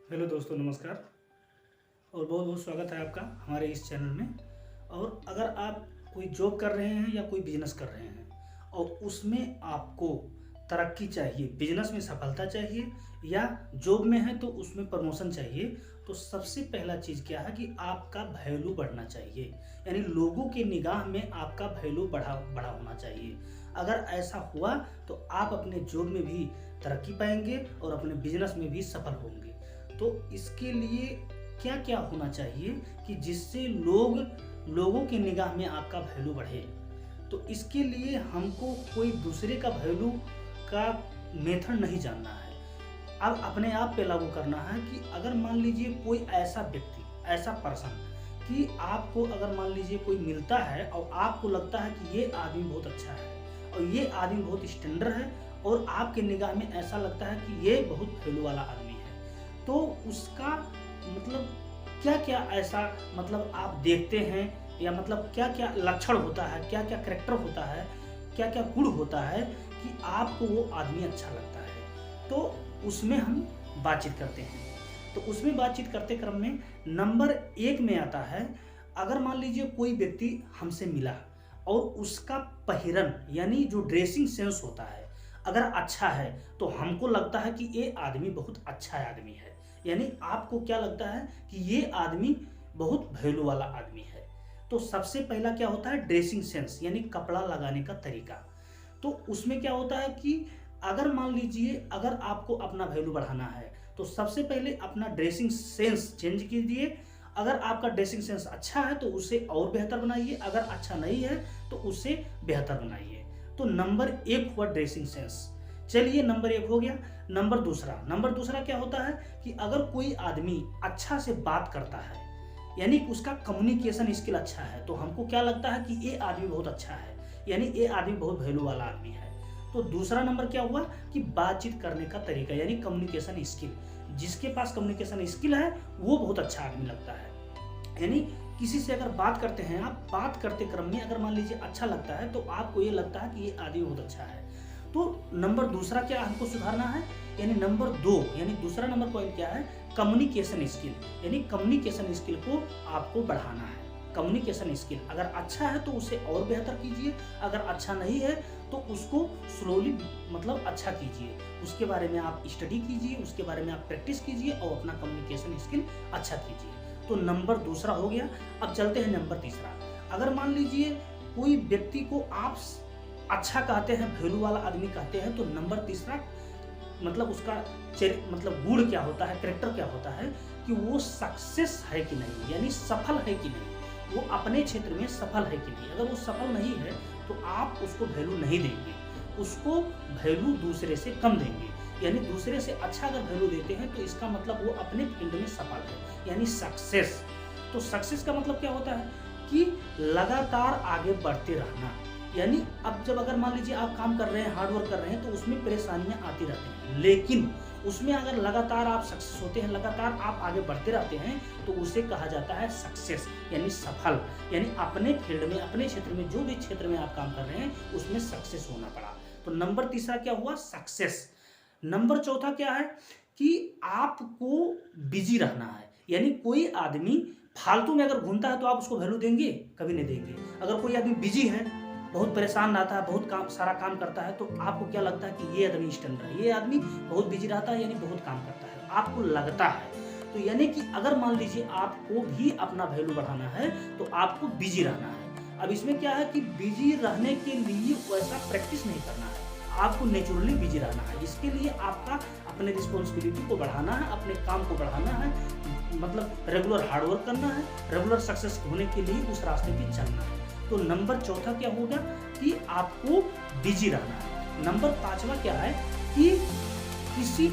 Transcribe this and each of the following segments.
Hello दोस्तों, नमस्कार और बहुत बहुत स्वागत है आपका हमारे इस चैनल में। और अगर आप कोई जॉब कर रहे हैं या कोई बिजनेस कर रहे हैं और उसमें आपको तरक्की चाहिए, बिजनेस में सफलता चाहिए या जॉब में है तो उसमें प्रमोशन चाहिए, तो सबसे पहला चीज़ क्या है कि आपका वैल्यू बढ़ना चाहिए। यानी लोगों के निगाह में आपका वैल्यू बढ़ा होना चाहिए। अगर ऐसा हुआ तो आप अपने जॉब में भी तरक्की पाएंगे और अपने बिजनेस में भी सफल होंगे। तो इसके लिए क्या क्या होना चाहिए कि जिससे लोगों की निगाह में आपका वैल्यू बढ़े। तो इसके लिए हमको कोई दूसरे का वैल्यू का मेथड नहीं जानना है, अब अपने आप पे लागू करना है। कि अगर मान लीजिए कोई ऐसा व्यक्ति, ऐसा पर्सन कि आपको अगर मान लीजिए कोई मिलता है और आपको लगता है कि ये आदमी बहुत अच्छा है और ये आदमी बहुत स्टैंडर्ड है और आपके निगाह में ऐसा लगता है कि ये बहुत वैल्यू वाला आदमी है, तो उसका मतलब क्या क्या ऐसा मतलब आप देखते हैं या मतलब क्या क्या लक्षण होता है, क्या क्या करैक्टर होता है, क्या क्या गुण होता है कि आपको वो आदमी अच्छा लगता है। तो उसमें हम बातचीत करते हैं। तो उसमें बातचीत करते क्रम में नंबर 1 में आता है, अगर मान लीजिए कोई व्यक्ति हमसे मिला और उसका पहिरन यानी जो ड्रेसिंग सेंस होता है अगर अच्छा है तो हमको लगता है कि ये आदमी बहुत अच्छा आदमी है। यानी आपको क्या लगता है कि ये आदमी बहुत वैल्यू वाला आदमी है। तो सबसे पहला क्या होता है, ड्रेसिंग सेंस यानी कपड़ा लगाने का तरीका। तो उसमें क्या होता है कि अगर मान लीजिए अगर आपको अपना वैल्यू बढ़ाना है तो सबसे पहले अपना ड्रेसिंग सेंस चेंज कीजिए। अगर आपका ड्रेसिंग सेंस अच्छा है तो उसे और बेहतर बनाइए, अगर अच्छा नहीं है तो उसे बेहतर बनाइए। तो नंबर 1 हुआ ड्रेसिंग सेंस। चलिए नंबर 1 हो गया। नंबर दूसरा क्या होता है कि अगर कोई आदमी अच्छा से बात करता है यानी उसका कम्युनिकेशन स्किल अच्छा है तो हमको क्या लगता है कि ये आदमी बहुत अच्छा है, यानी ये आदमी बहुत वैल्यू वाला आदमी है। तो दूसरा नंबर क्या हुआ कि बातचीत करने का तरीका यानी कम्युनिकेशन स्किल। जिसके पास कम्युनिकेशन स्किल है वो बहुत अच्छा आदमी लगता है। यानी किसी से अगर बात करते हैं आप, बात करते क्रम में अगर मान लीजिए अच्छा लगता है तो आपको ये लगता है कि ये आदमी बहुत अच्छा है। तो नंबर दूसरा क्या हमको सुधारना है, यानी नंबर 2 यानी दूसरा नंबर पॉइंट क्या है, कम्युनिकेशन स्किल। यानी कम्युनिकेशन स्किल को आपको बढ़ाना है। कम्युनिकेशन स्किल अगर अच्छा है तो उसे और बेहतर कीजिए, अगर अच्छा नहीं है तो उसको स्लोली मतलब अच्छा कीजिए, उसके बारे में आप स्टडी कीजिए, उसके बारे में आप प्रैक्टिस कीजिए और अपना कम्युनिकेशन स्किल अच्छा कीजिए। तो नंबर दूसरा हो गया। अब चलते हैं नंबर तीसरा। अगर मान लीजिए कोई व्यक्ति को आप अच्छा कहते हैं, वैल्यू वाला आदमी कहते हैं, तो नंबर तीसरा मतलब उसका मतलब गुण क्या होता है, कैरेक्टर क्या होता है कि वो सक्सेस है कि नहीं, यानी सफल है कि नहीं, वो अपने क्षेत्र में सफल है कि नहीं। अगर वो सफल नहीं है तो आप उसको वैल्यू नहीं देंगे, उसको वैल्यू दूसरे से कम देंगे। यानी दूसरे से अच्छा अगर वैल्यू देते हैं तो इसका मतलब वो अपने फील्ड में सफल है, यानी सक्सेस। तो सक्सेस का मतलब क्या होता है कि लगातार आगे बढ़ते रहना। यानी अब जब अगर मान लीजिए आप काम कर रहे हैं, हार्ड वर्क कर रहे हैं, तो उसमें परेशानियां आती रहती हैं, लेकिन उसमें अगर लगातार आप सक्सेस होते हैं, लगातार आप आगे बढ़ते रहते हैं, तो उसे कहा जाता है सक्सेस यानी सफल। यानी अपने फील्ड में, अपने क्षेत्र में, जो भी क्षेत्र में आप काम कर रहे हैं उसमें सक्सेस होना पड़ा। तो नंबर तीसरा क्या हुआ, सक्सेस। नंबर चौथा क्या है कि आपको बिजी रहना है। यानी कोई आदमी फालतू में अगर घूमता है तो आप उसको वैल्यू देंगे, कभी नहीं देंगे। अगर कोई आदमी बिजी है, बहुत परेशान रहता है, बहुत सारा काम करता है, तो आपको क्या लगता है कि ये आदमी स्टैंडर्ड है, ये आदमी बहुत बिजी रहता है यानी बहुत काम करता है, आपको लगता है। तो यानी कि अगर मान लीजिए आपको भी अपना वैल्यू बढ़ाना है तो आपको बिजी रहना है। अब इसमें क्या है कि बिजी रहने के लिए वैसा प्रैक्टिस नहीं करना है, आपको नेचुरली बिजी रहना है। इसके लिए आपका अपने रिस्पॉन्सिबिलिटी को बढ़ाना है, अपने काम को बढ़ाना है, मतलब रेगुलर हार्डवर्क करना है, रेगुलर सक्सेस होने के लिए उस रास्ते पे चलना है। तो नंबर चौथा क्या होगा कि आपको बिजी रहना है। नंबर 5वां क्या है कि किसी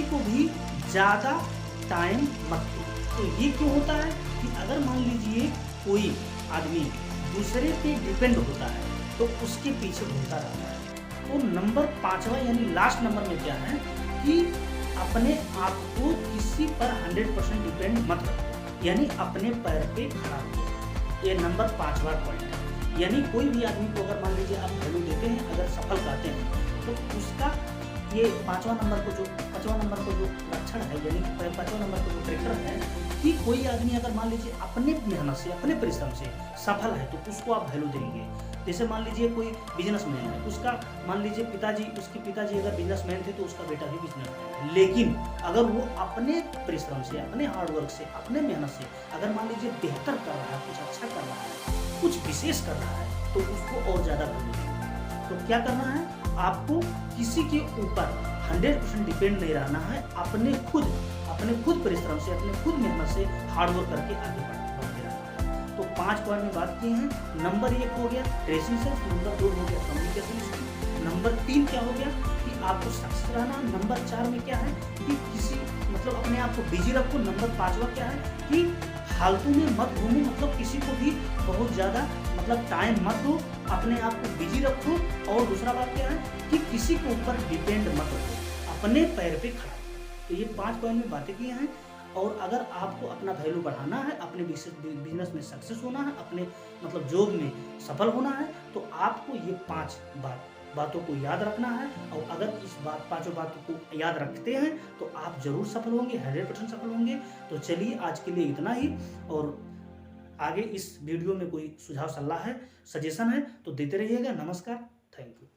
को भी ज्यादा टाइम मत दो। तो ये क्यों होता है कि अगर मान लीजिए कोई आदमी दूसरे पे डिपेंड होता है तो उसके पीछे घूमता रहता है। तो नंबर 5वां यानी लास्ट नंबर में क्या है कि अपने आप को किसी पर 100% डिपेंड मत रखो, यानी अपने पैर पे खड़ा हो। ये नंबर 5वां पॉइंट है। यानी कोई भी आदमी को अगर मान लीजिए आप वैल्यू देते हैं, अगर सफल कहते हैं, तो उसका ये पाँचवा नंबर को जो लक्षण है, यानी कि पाँचवा नंबर को जो कैरेक्टर है कि कोई आदमी अगर मान लीजिए अपने मेहनत से, अपने परिश्रम से सफल है तो उसको आप वैल्यू देंगे। जैसे मान लीजिए कोई बिजनेसमैन है, उसका मान लीजिए उसके पिताजी अगर बिजनेसमैन थे तो उसका बेटा भी बिजनेसमैन है, लेकिन अगर वो अपने परिश्रम से, अपने हार्डवर्क से, अपने मेहनत से अगर मान लीजिए बेहतर कर रहा है, कुछ अच्छा कर रहा है, कुछ विशेष कर रहा है, तो उसको और ज़्यादा वैल्यू देंगे। तो क्या करना है, आपको किसी के ऊपर 100% डिपेंड नहीं रहना है, अपने खुद परिश्रम से, अपने खुद मेहनत से हार्डवर्क करके आगे बढ़ते रहना है। तो 5 पॉइंट में बात की है। नंबर 1 हो गया ड्रेसिंग सेंस, नंबर 2 हो गया कम्युनिकेशन स्किल, नंबर 3 क्या हो गया कि आपको सक्सेस रहना, नंबर 4 में क्या है कि किसी अपने आप को बिजी रखो, नंबर 5वां क्या है कि फालतू में मत घूमो, किसी को भी बहुत ज़्यादा टाइम मत दो, अपने आप को बिजी रखो। और दूसरा बात क्या है कि किसी के ऊपर डिपेंड मत रखो, अपने पैर पे खड़ा। तो ये 5 पॉइंट में बातें की हैं। और अगर आपको अपना वैल्यू बढ़ाना है, अपने बिजनेस में सक्सेस होना है, अपने जॉब में सफल होना है, तो आपको ये 5 बातों को याद रखना है। और अगर इस पांचों बातों को याद रखते हैं तो आप जरूर सफल होंगे, 100% सफल होंगे। तो चलिए आज के लिए इतना ही। और आगे इस वीडियो में कोई सुझाव, सलाह है, सजेशन है तो देते रहिएगा। नमस्कार, थैंक यू।